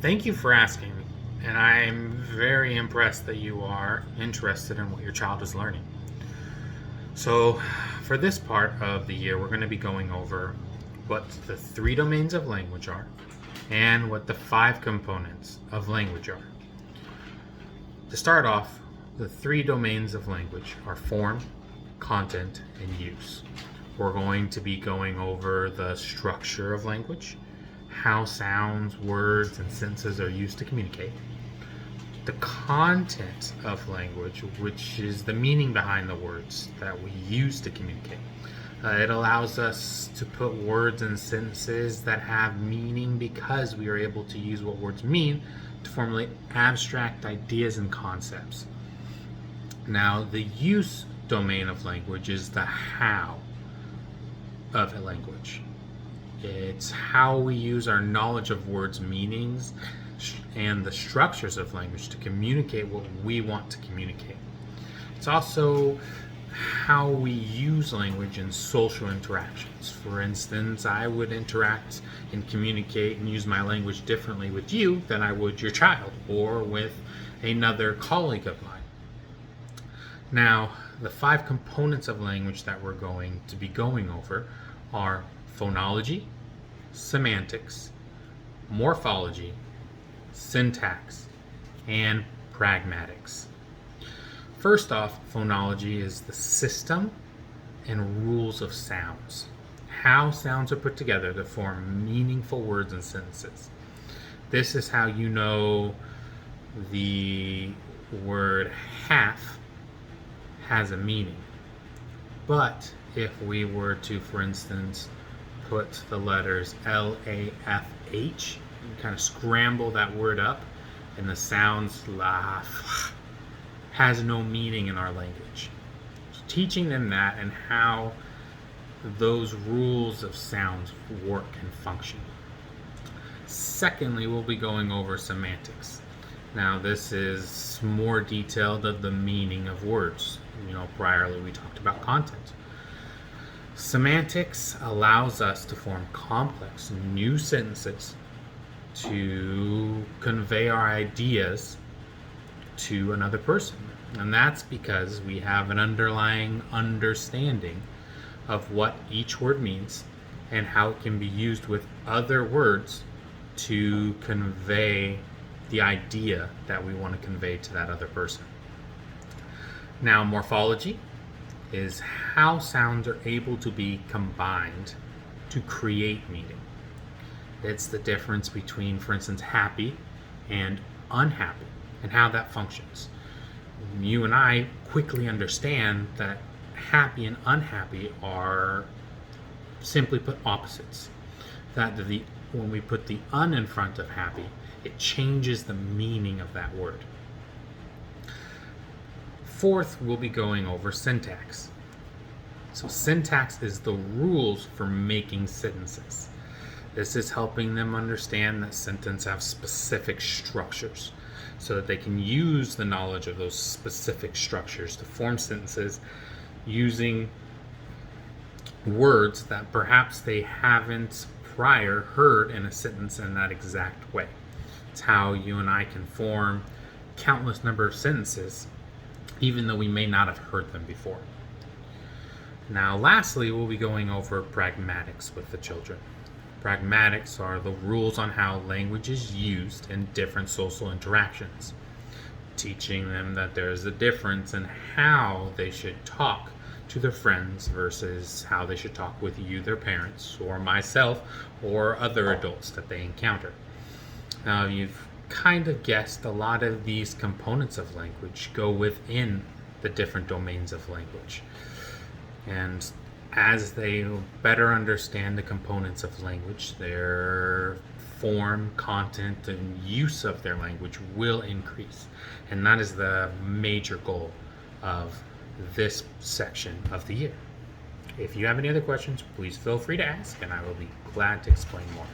Thank you for asking, and I'm very impressed that you are interested in what your child is learning. So, for this part of the year, we're going to be going over what the three domains of language are and what the five components of language are. To start off, the three domains of language are form, content, and use. We're going to be going over the structure of language, how sounds, words, and sentences are used to communicate, the content of language, which is the meaning behind the words that we use to communicate. It allows us to put words in sentences that have meaning because we are able to use what words mean to formulate abstract ideas and concepts. Now, the use domain of language is the how of a language. It's how we use our knowledge of words' meanings and the structures of language to communicate what we want to communicate. It's also how we use language in social interactions. For instance, I would interact and communicate and use my language differently with you than I would your child or with another colleague of mine. Now, the five components of language that we're going to be going over are phonology, semantics, morphology, syntax, and pragmatics. First off, phonology is the system and rules of sounds. How sounds are put together to form meaningful words and sentences. This is how you know the word half has a meaning. But if we were to, for instance, put the letters LAFH and kind of scramble that word up, and the sounds laugh has no meaning in our language. So teaching them that and how those rules of sounds work and function. Secondly, we'll be going over semantics. Now, this is more detailed of the meaning of words. Priorly we talked about content. Semantics allows us to form complex new sentences to convey our ideas to another person. And that's because we have an underlying understanding of what each word means and how it can be used with other words to convey the idea that we want to convey to that other person. Now, morphology is how sounds are able to be combined to create meaning. It's the difference between, for instance, happy and unhappy and how that functions. You and I quickly understand that happy and unhappy are, simply put, opposites. That when we put the un in front of happy, it changes the meaning of that word. Fourth, we'll be going over syntax. So syntax is the rules for making sentences. This is helping them understand that sentences have specific structures so that they can use the knowledge of those specific structures to form sentences using words that perhaps they haven't prior heard in a sentence in that exact way. It's how you and I can form countless number of sentences even though we may not have heard them before. Now, lastly, we'll be going over pragmatics with the children. Pragmatics are the rules on how language is used in different social interactions, teaching them that there is a difference in how they should talk to their friends versus how they should talk with you, their parents, or myself, or other adults that they encounter. Now, you've kind of guessed a lot of these components of language go within the different domains of language. And as they better understand the components of language, their form, content, and use of their language will increase. And that is the major goal of this section of the year. If you have any other questions, please feel free to ask, and I will be glad to explain more.